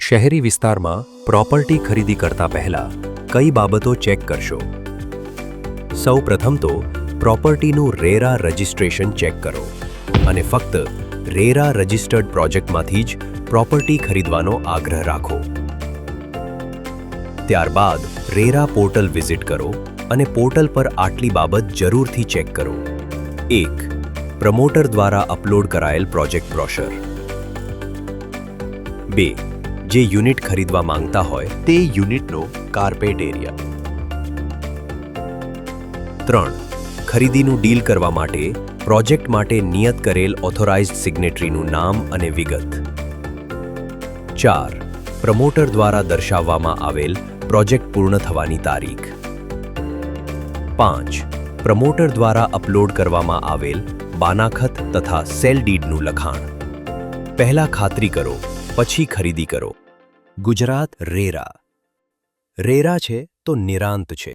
શહેરી વિસ્તારમાં પ્રોપર્ટી ખરીદી કરતા પહેલા કઈ બાબતો ચેક કરશો? સૌપ્રથમ તો પ્રોપર્ટીનું રેરા રજિસ્ટ્રેશન ચેક કરો અને ફક્ત રેરા રજિસ્ટર્ડ પ્રોજેક્ટમાંથી જ પ્રોપર્ટી ખરીદવાનો આગ્રહ રાખો. ત્યારબાદ રેરા પોર્ટલ વિઝિટ કરો અને પોર્ટલ પર આટલી બાબત જરૂરથી ચેક કરો. 1. પ્રમોટર દ્વારા અપલોડ કરાયેલ પ્રોજેક્ટ બ્રોશર. 2. જે યુનિટ ખરીદવા માંગતા હોય તે યુનિટનો કાર્પેટ એરિયા. 3. ખરીદીનું ડીલ કરવા માટે પ્રોજેક્ટ માટે નિયત કરેલ ઓથોરાઇઝ્ડ સિગ્નેટરીનું નામ અને વિગત. 4. પ્રમોટર દ્વારા દર્શાવવામાં આવેલ પ્રોજેક્ટ પૂર્ણ થવાની તારીખ. 5. પ્રમોટર દ્વારા અપલોડ કરવામાં આવેલ બાનાખત તથા સેલ ડીડનું લખાણ. પહેલા ખાતરી કરો, પછી ખરીદી કરો. ગુજરાત રેરા. રેરા છે તો નિરાંત છે.